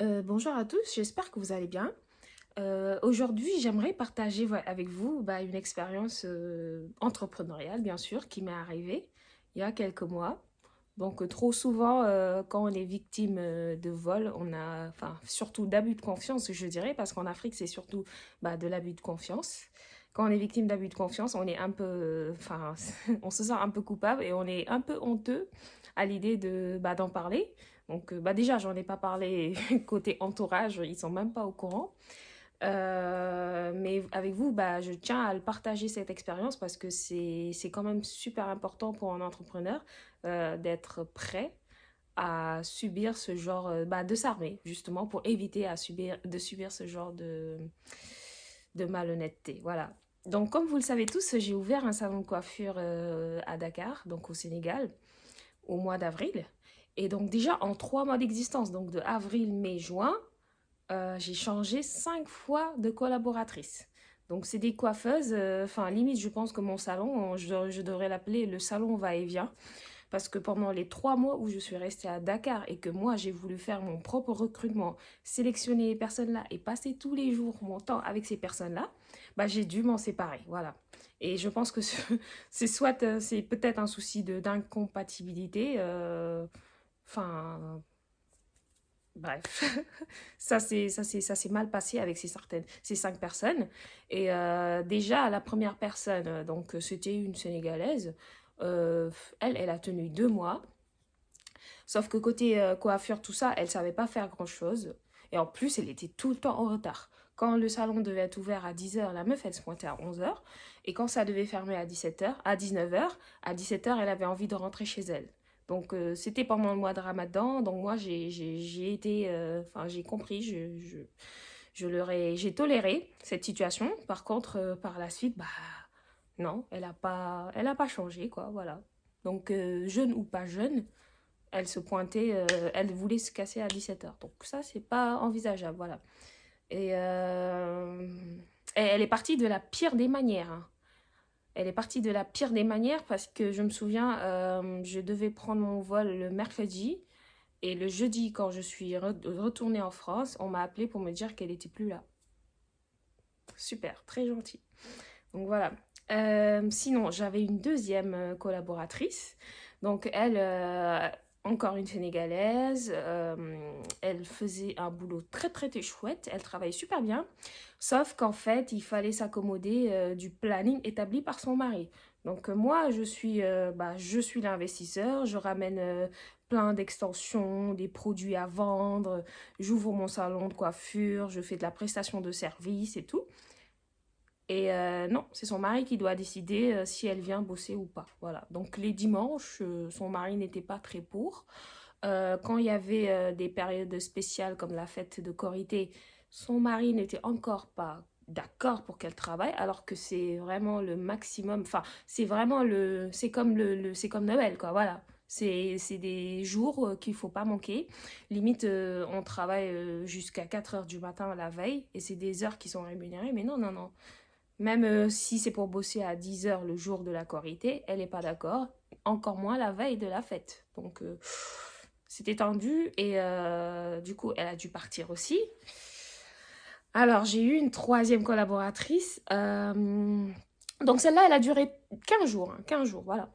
Bonjour à tous, j'espère que vous allez bien. Aujourd'hui, j'aimerais partager avec vous une expérience entrepreneuriale, bien sûr, qui m'est arrivée il y a quelques mois. Donc, trop souvent, quand on est victime de vol, enfin, surtout d'abus de confiance, je dirais, parce qu'en Afrique, c'est surtout de l'abus de confiance. Quand on est victime d'abus de confiance, on est un peu, enfin, on se sent un peu coupable et on est un peu honteux à l'idée d'en parler. Donc, déjà, j'en ai pas parlé côté entourage, ils sont même pas au courant. Mais avec vous, je tiens à le partager cette expérience parce que c'est quand même super important pour un entrepreneur d'être prêt à subir ce genre de s'armer justement pour éviter de subir ce genre de malhonnêteté. Voilà. Donc, comme vous le savez tous, j'ai ouvert un salon de coiffure à Dakar, donc au Sénégal, au mois d'avril. Et donc déjà en 3 mois d'existence, donc de avril, mai, juin, j'ai changé 5 fois de collaboratrice. Donc c'est des coiffeuses, enfin limite je pense que mon salon, je devrais l'appeler le salon va-et-vient. Parce que pendant les 3 mois où je suis restée à Dakar et que moi j'ai voulu faire mon propre recrutement, sélectionner les personnes-là et passer tous les jours mon temps avec ces personnes-là, j'ai dû m'en séparer. Voilà. Et je pense que c'est soit c'est peut-être un souci d'incompatibilité. Enfin, bref, ça s'est mal passé avec ces 5 personnes. Et déjà la première personne, donc c'était une Sénégalaise. euh, elle a tenu 2 mois. Sauf que côté coiffure, tout ça, elle savait pas faire grand-chose. Et en plus, elle était tout le temps en retard. Quand le salon devait être ouvert à 10 heures, la meuf, elle se pointait à 11 heures. Et quand ça devait fermer à 17 heures, à 19 heures, à 17 heures, elle avait envie de rentrer chez elle. Donc, c'était pendant le mois de Ramadan. Donc, moi, j'ai été... Enfin, j'ai compris, j'ai toléré cette situation. Par contre, par la suite, non, elle a pas changé, quoi, voilà. Donc, jeune ou pas jeune, elle se pointait, elle voulait se casser à 17 heures. Donc ça, c'est pas envisageable, voilà. Et elle est partie de la pire des manières, hein. Elle est partie de la pire des manières parce que je me souviens, je devais prendre mon vol le mercredi et le jeudi, quand je suis retournée en France, on m'a appelé pour me dire qu'elle était plus là. Super, très gentil. Donc voilà. Sinon, j'avais une deuxième collaboratrice. Donc elle, encore une Sénégalaise, elle faisait un boulot très très très chouette, elle travaillait super bien, sauf qu'en fait, il fallait s'accommoder du planning établi par son mari. Donc moi, je suis l'investisseur, je ramène plein d'extensions, des produits à vendre, j'ouvre mon salon de coiffure, je fais de la prestation de service et tout. Et non, c'est son mari qui doit décider si elle vient bosser ou pas. Voilà. Donc les dimanches, son mari n'était pas très pour. Quand il y avait des périodes spéciales comme la fête de Korité, son mari n'était encore pas d'accord pour qu'elle travaille, alors que c'est vraiment le maximum. Enfin, c'est vraiment c'est comme Noël, quoi. Voilà. C'est des jours qu'il faut pas manquer. Limite, on travaille jusqu'à 4 heures du matin la veille et c'est des heures qui sont rémunérées. Mais non, non, non. Même si c'est pour bosser à 10 heures le jour de la Korité, elle n'est pas d'accord. Encore moins la veille de la fête. Donc, c'était tendu et du coup, elle a dû partir aussi. Alors, j'ai eu une troisième collaboratrice. Donc, celle-là, elle a duré 15 jours. 15 jours, voilà.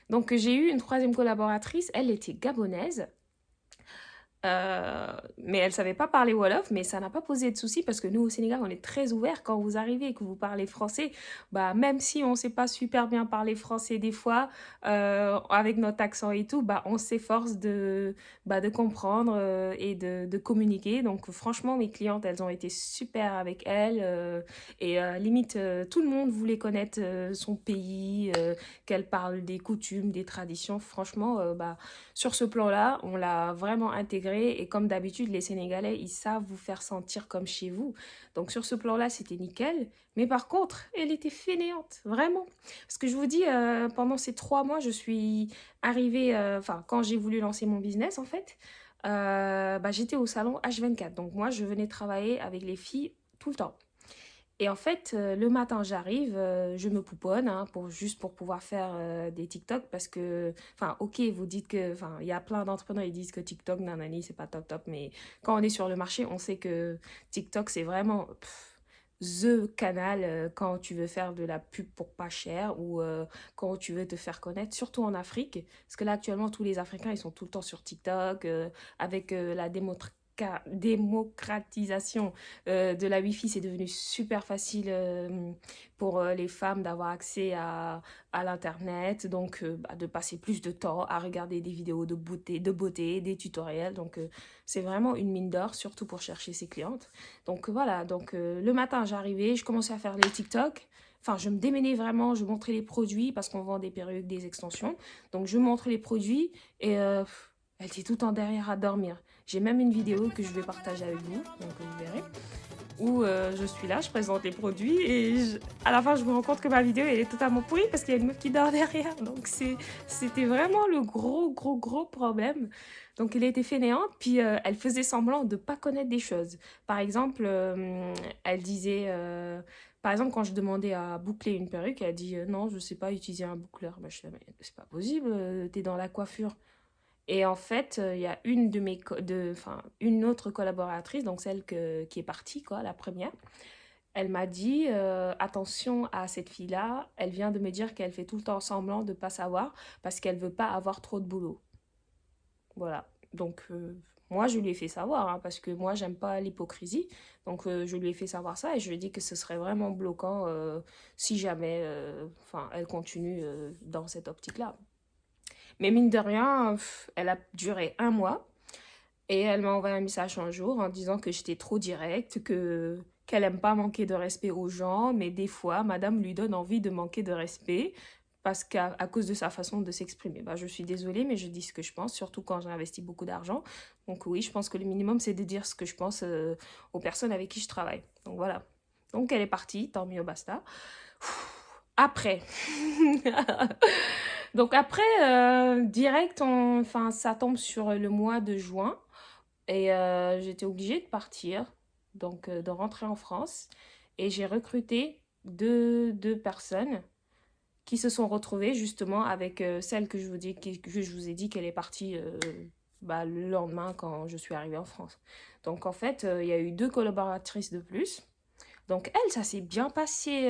Donc, j'ai eu une troisième collaboratrice. Elle était gabonaise. Mais elle savait pas parler Wolof, mais ça n'a pas posé de souci parce que nous au Sénégal on est très ouverts quand vous arrivez et que vous parlez français, même si on sait pas super bien parler français des fois, avec notre accent et tout, on s'efforce de comprendre et de communiquer. Donc franchement mes clientes elles ont été super avec elle et limite tout le monde voulait connaître son pays, qu'elle parle des coutumes, des traditions. Franchement sur ce plan-là, on l'a vraiment intégré et comme d'habitude, les Sénégalais, ils savent vous faire sentir comme chez vous. Donc sur ce plan-là, c'était nickel. Mais par contre, elle était fainéante, vraiment. Parce que je vous dis, pendant ces 3 mois, je suis arrivée, enfin, quand j'ai voulu lancer mon business, en fait, j'étais au salon H24. Donc moi, je venais travailler avec les filles tout le temps. Et en fait, le matin, j'arrive, je me pouponne hein, juste pour pouvoir faire des TikTok parce que, enfin, ok, vous dites que, enfin, il y a plein d'entrepreneurs qui disent que TikTok, nanani, c'est pas top top, mais quand on est sur le marché, on sait que TikTok, c'est vraiment the canal quand tu veux faire de la pub pour pas cher ou quand tu veux te faire connaître, surtout en Afrique, parce que là, actuellement, tous les Africains, ils sont tout le temps sur TikTok avec la démocratisation de la Wi-Fi, c'est devenu super facile pour les femmes d'avoir accès à l'Internet, donc bah, de passer plus de temps à regarder des vidéos de beauté, des tutoriels. Donc c'est vraiment une mine d'or, surtout pour chercher ses clientes. Donc voilà, donc le matin j'arrivais, je commençais à faire les TikTok. Enfin, je me démenais vraiment, je montrais les produits parce qu'on vend des perruques, des extensions. Donc je montrais les produits et elle était tout le temps derrière à dormir. J'ai même une vidéo que je vais partager avec vous, donc vous verrez, où je suis là, je présente les produits et à la fin je me rends compte que ma vidéo elle est totalement pourrie parce qu'il y a une meuf qui dort derrière. Donc c'était vraiment le gros problème. Donc elle était fainéante, puis elle faisait semblant de pas connaître des choses. Par exemple, elle disait... par exemple, quand je demandais à boucler une perruque, elle dit non, je sais pas utiliser un boucleur. Bah, je disais, mais c'est pas possible, t'es dans la coiffure. Et en fait, il y a une de mes enfin, une autre collaboratrice, donc celle qui est partie, quoi, la première. Elle m'a dit attention à cette fille-là, elle vient de me dire qu'elle fait tout le temps semblant de pas savoir parce qu'elle veut pas avoir trop de boulot. Voilà. Donc moi je lui ai fait savoir hein, parce que moi j'aime pas l'hypocrisie. Donc je lui ai fait savoir ça et je lui ai dit que ce serait vraiment bloquant si jamais enfin elle continue dans cette optique-là. Mais mine de rien, elle a duré un mois. Et elle m'a envoyé un message un jour en disant que j'étais trop directe, que qu'elle aime pas manquer de respect aux gens, mais des fois, madame lui donne envie de manquer de respect parce qu'à à cause de sa façon de s'exprimer. Bah, je suis désolée, mais je dis ce que je pense, surtout quand j'ai investi beaucoup d'argent. Donc oui, je pense que le minimum, c'est de dire ce que je pense aux personnes avec qui je travaille. Donc voilà. Donc elle est partie, tant mieux, basta. Après. Donc après, direct, enfin, ça tombe sur le mois de juin. Et j'étais obligée de partir, donc de rentrer en France. Et j'ai recruté deux personnes qui se sont retrouvées justement avec celle que je vous ai dit qu'elle est partie bah, le lendemain quand je suis arrivée en France. Donc en fait, il y a eu deux collaboratrices de plus. Donc elle, ça s'est bien passé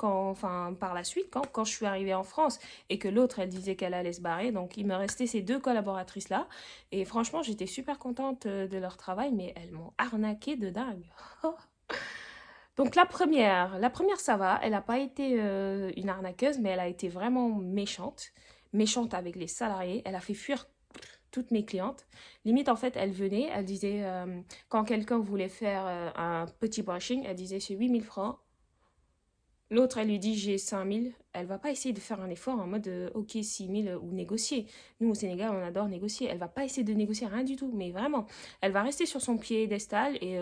enfin, par la suite, quand je suis arrivée en France et que l'autre, elle disait qu'elle allait se barrer. Donc il me restait ces deux collaboratrices-là. Et franchement, j'étais super contente de leur travail, mais elles m'ont arnaqué de dingue. Donc la première ça va, elle n'a pas été une arnaqueuse, mais elle a été vraiment méchante. Méchante avec les salariés. Elle a fait fuir toutes mes clientes. Limite, en fait, elle venait, elle disait, quand quelqu'un voulait faire un petit brushing, elle disait c'est 8 000 francs. L'autre, elle lui dit j'ai 5 000. Elle va pas essayer de faire un effort en mode ok 6 000 ou négocier. Nous au Sénégal, on adore négocier. Elle va pas essayer de négocier rien du tout, mais vraiment. Elle va rester sur son piédestal et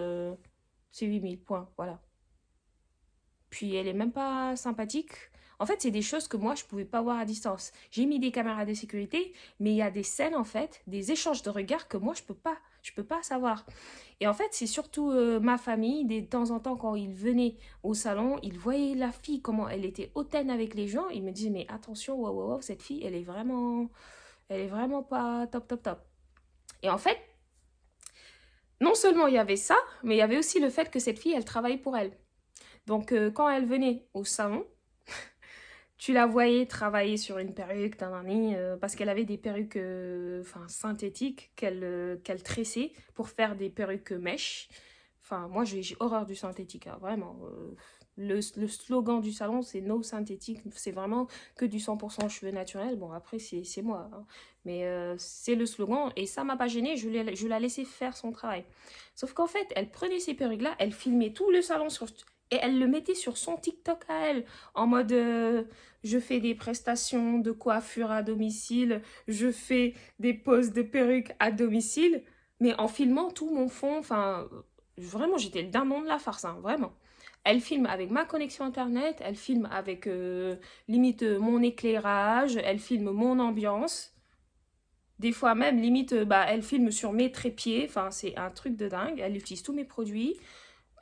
c'est 8 000 points. Voilà. Puis elle est même pas sympathique. En fait, c'est des choses que moi, je pouvais pas voir à distance. J'ai mis des caméras de sécurité, mais il y a des scènes, en fait, des échanges de regards que moi, je peux pas savoir. Et en fait, c'est surtout ma famille, de temps en temps, quand ils venaient au salon, ils voyaient la fille, comment elle était hautaine avec les gens. Ils me disaient, mais attention, wow, wow, wow, cette fille, elle est vraiment pas top, top, top. Et en fait, non seulement il y avait ça, mais il y avait aussi le fait que cette fille, elle travaille pour elle. Donc, quand elle venait au salon, tu la voyais travailler sur une perruque, tanani, parce qu'elle avait des perruques enfin, synthétiques qu'elle tressait pour faire des perruques mèches. Enfin, moi, j'ai horreur du synthétique, hein, vraiment. Le slogan du salon, c'est no synthétique. C'est vraiment que du 100% cheveux naturels. Bon, après, c'est moi, hein. Mais c'est le slogan. Et ça m'a pas gênée. Je la laissais faire son travail. Sauf qu'en fait, elle prenait ces perruques-là, elle filmait tout le salon et elle le mettait sur son TikTok à elle. En mode, je fais des prestations de coiffure à domicile. Je fais des poses de perruques à domicile. Mais en filmant tout mon fond, enfin, vraiment, j'étais le dindon de la farce, hein, vraiment. Elle filme avec ma connexion internet, elle filme avec limite mon éclairage, elle filme mon ambiance. Des fois même, limite, bah, elle filme sur mes trépieds. Enfin, c'est un truc de dingue. Elle utilise tous mes produits.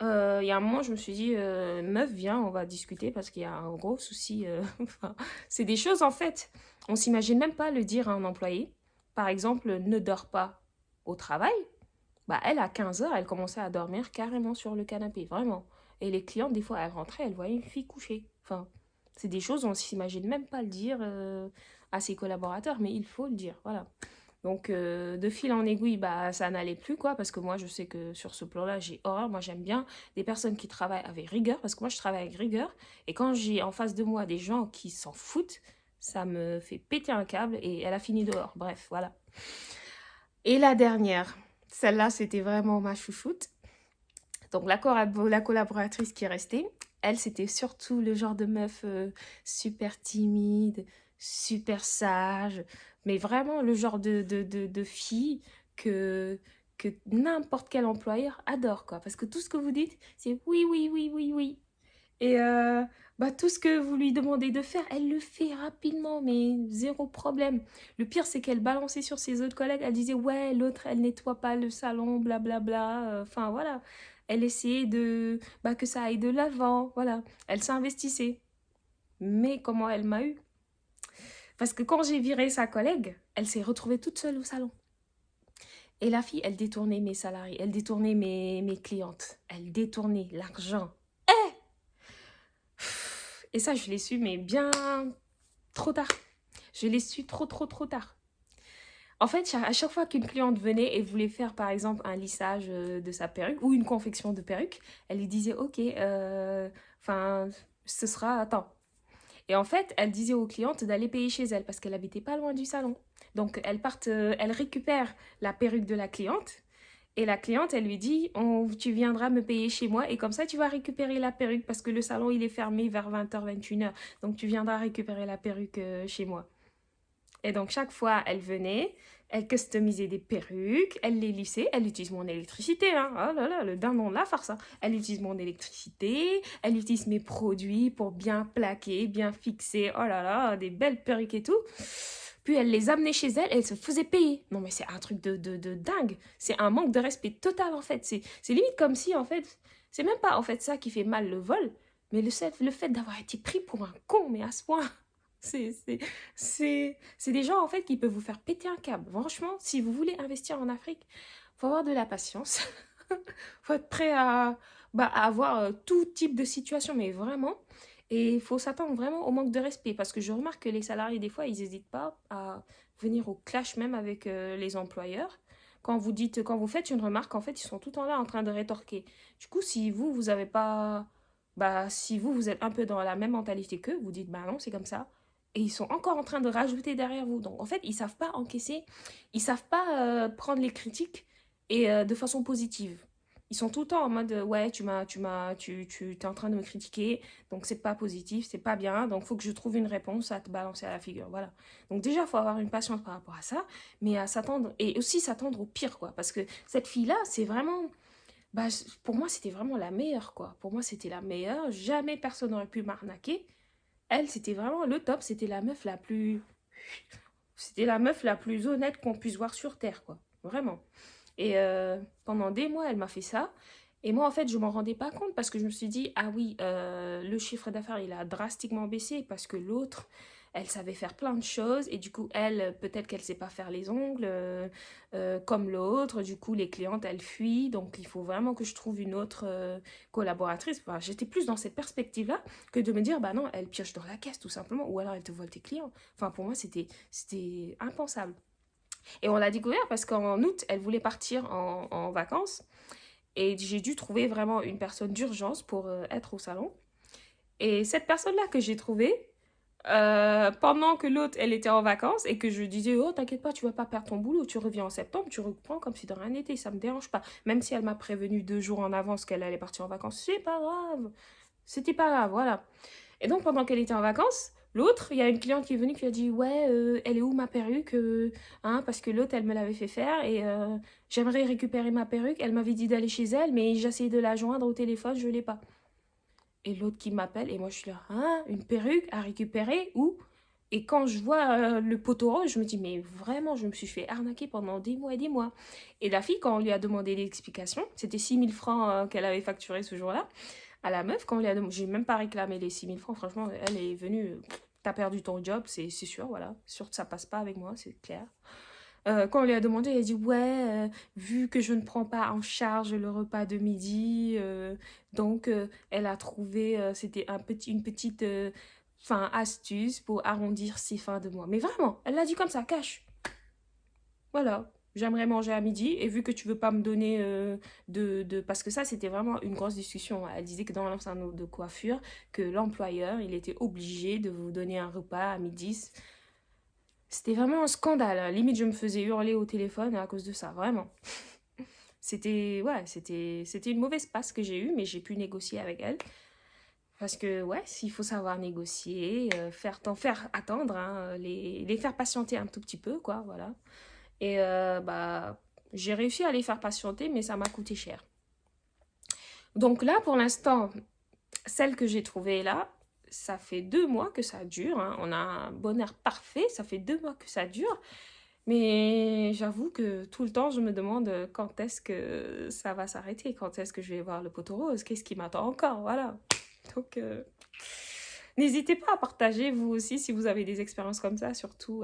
Il y a un moment, je me suis dit, meuf, viens, on va discuter parce qu'il y a un gros souci. Enfin, c'est des choses, en fait, on s'imagine même pas le dire à un employé. Par exemple, ne dors pas au travail. Bah, elle, à 15 heures, elle commençait à dormir carrément sur le canapé, vraiment. Et les clientes, des fois, elles rentraient, elles voyaient une fille couchée. Enfin, c'est des choses, on s'imagine même pas le dire à ses collaborateurs, mais il faut le dire, voilà. Donc, de fil en aiguille, bah, ça n'allait plus, quoi, parce que moi, je sais que sur ce plan-là, j'ai horreur. Moi, j'aime bien des personnes qui travaillent avec rigueur, parce que moi, je travaille avec rigueur. Et quand j'ai en face de moi des gens qui s'en foutent, ça me fait péter un câble et elle a fini dehors. Bref, voilà. Et la dernière, celle-là, c'était vraiment ma chouchoute. Donc, la collaboratrice qui est restée, elle, c'était surtout le genre de meuf super timide, super sage, mais vraiment le genre de fille que, que n'importe quel employeur adore, quoi. Parce que tout ce que vous dites, c'est oui, oui, oui, oui, oui. Et bah, tout ce que vous lui demandez de faire, elle le fait rapidement, mais zéro problème. Le pire, c'est qu'elle balançait sur ses autres collègues. Elle disait, ouais, l'autre, elle nettoie pas le salon, blablabla. Enfin, voilà. Elle essayait de bah, que ça aille de l'avant. Voilà. Elle s'investissait. Mais comment elle m'a eu? Parce que quand j'ai viré sa collègue, elle s'est retrouvée toute seule au salon. Et la fille, elle détournait mes salariés, elle détournait mes clientes, elle détournait l'argent. Et ça, je l'ai su, mais bien trop tard. Je l'ai su trop, trop, trop tard. En fait, à chaque fois qu'une cliente venait et voulait faire, par exemple, un lissage de sa perruque ou une confection de perruque, elle lui disait, OK, enfin, ce sera, attends. Et en fait, elle disait aux clientes d'aller payer chez elle parce qu'elle habitait pas loin du salon. Donc, elle récupère la perruque de la cliente et la cliente, elle lui dit, tu viendras me payer chez moi et comme ça, tu vas récupérer la perruque parce que le salon, il est fermé vers 20h, 21h. Donc, tu viendras récupérer la perruque chez moi. Et donc, chaque fois, elle venait, elle customisait des perruques, elle les lissait, elle utilise mon électricité, hein. Oh là là, le dindon de la farce, hein. Elle utilise mon électricité, elle utilise mes produits pour bien plaquer, bien fixer, oh là là, des belles perruques et tout. Puis elle les amenait chez elle et elle se faisait payer. Non mais c'est un truc de dingue. C'est un manque de respect total en fait. C'est limite comme si en fait, c'est même pas en fait ça qui fait mal le vol, mais le fait d'avoir été pris pour un con, mais à ce point. C'est, c'est, c'est des gens en fait qui peuvent vous faire péter un câble. Franchement, si vous voulez investir en Afrique, faut avoir de la patience. Faut être prêt bah, à avoir tout type de situation, mais vraiment. Et il faut s'attendre vraiment au manque de respect parce que je remarque que les salariés, des fois, ils n'hésitent pas à venir au clash même avec les employeurs. Quand vous faites une remarque, en fait, ils sont tout le temps là en train de rétorquer. Du coup, si vous, vous avez pas, bah, si vous, vous êtes un peu dans la même mentalité qu'eux, vous dites, bah non, c'est comme ça. Et ils sont encore en train de rajouter derrière vous. Donc, en fait, ils savent pas encaisser, ils savent pas prendre les critiques et de façon positive. Ils sont tout le temps en mode ouais, tu es en train de me critiquer, donc c'est pas positif, c'est pas bien, donc faut que je trouve une réponse à te balancer à la figure, voilà. Donc déjà, faut avoir une patience par rapport à ça, mais à s'attendre, et aussi s'attendre au pire, quoi, parce que cette fille-là, c'est vraiment, bah, pour moi, c'était vraiment la meilleure, quoi. Pour moi, c'était la meilleure, jamais personne n'aurait pu m'arnaquer. Elle, c'était vraiment le top, c'était la meuf la plus honnête qu'on puisse voir sur Terre, quoi, vraiment. Et pendant des mois, elle m'a fait ça. Et moi, en fait, je m'en rendais pas compte parce que je me suis dit, ah oui, le chiffre d'affaires, il a drastiquement baissé parce que l'autre, elle savait faire plein de choses. Et du coup, elle, peut-être qu'elle sait pas faire les ongles comme l'autre. Du coup, les clientes, elles fuient. Donc, il faut vraiment que je trouve une autre collaboratrice. Enfin, j'étais plus dans cette perspective-là que de me dire, bah non, elle pioche dans la caisse, tout simplement. Ou alors, elle te vole tes clients. Enfin, pour moi, c'était impensable. Et on l'a découvert parce qu'en août, elle voulait partir en vacances. Et j'ai dû trouver vraiment une personne d'urgence pour être au salon. Et cette personne-là que j'ai trouvée, pendant que l'autre, elle était en vacances et que je disais, oh, t'inquiète pas, tu vas pas perdre ton boulot, tu reviens en septembre, tu reprends comme si de rien n'était, ça me dérange pas. Même si elle m'a prévenu 2 jours en avance qu'elle allait partir en vacances, c'est pas grave. C'était pas grave, voilà. Et donc, pendant qu'elle était en vacances, l'autre, il y a une cliente qui est venue qui a dit, ouais, elle est où ma perruque hein, parce que l'autre, elle me l'avait fait faire et j'aimerais récupérer ma perruque. Elle m'avait dit d'aller chez elle, mais j'ai essayé de la joindre au téléphone, je l'ai pas. Et l'autre qui m'appelle et moi je suis là, hein, une perruque à récupérer où? Et quand je vois le poteau rose, je me dis, mais vraiment, je me suis fait arnaquer pendant des mois et des mois. Et la fille, quand on lui a demandé l'explication, c'était 6 000 francs qu'elle avait facturé ce jour-là, à la meuf, quand on lui a demandé, j'ai même pas réclamé les 6 000 francs, franchement, elle est venue, t'as perdu ton job, c'est sûr, voilà, sûr que ça passe pas avec moi, c'est clair. Quand on lui a demandé, elle a dit ouais, vu que je ne prends pas en charge le repas de midi, donc elle a trouvé, c'était une petite fin, astuce pour arrondir ses fins de mois. Mais vraiment, elle l'a dit comme ça, cash. Voilà, j'aimerais manger à midi et vu que tu veux pas me donner parce que ça, c'était vraiment une grosse discussion. Elle disait que dans l'ensemble de coiffure, que l'employeur, il était obligé de vous donner un repas à midi. C'était vraiment un scandale, hein. Limite, je me faisais hurler au téléphone à cause de ça, vraiment. C'était une mauvaise passe que j'ai eue, mais j'ai pu négocier avec elle. Parce que, ouais, s'il faut savoir négocier, faire attendre, hein, les faire patienter un tout petit peu, quoi, voilà. Et bah, j'ai réussi à les faire patienter, mais ça m'a coûté cher. Donc là, pour l'instant, celle que j'ai trouvée là, ça fait 2 mois que ça dure, hein. On a un bonheur parfait, ça fait 2 mois que ça dure. Mais j'avoue que tout le temps, je me demande quand est-ce que ça va s'arrêter, quand est-ce que je vais voir le poteau rose, qu'est-ce qui m'attend encore, voilà. Donc, n'hésitez pas à partager, vous aussi, si vous avez des expériences comme ça, surtout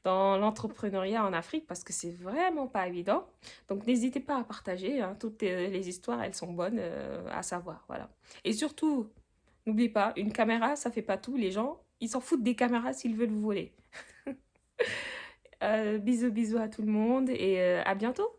dans l'entrepreneuriat en Afrique, parce que c'est vraiment pas évident. Donc, n'hésitez pas à partager, hein. Toutes les histoires, elles sont bonnes à savoir, voilà. Et surtout, n'oubliez pas, une caméra, ça fait pas tout. Les gens, ils s'en foutent des caméras s'ils veulent vous voler. Bisous, bisous à tout le monde et à bientôt.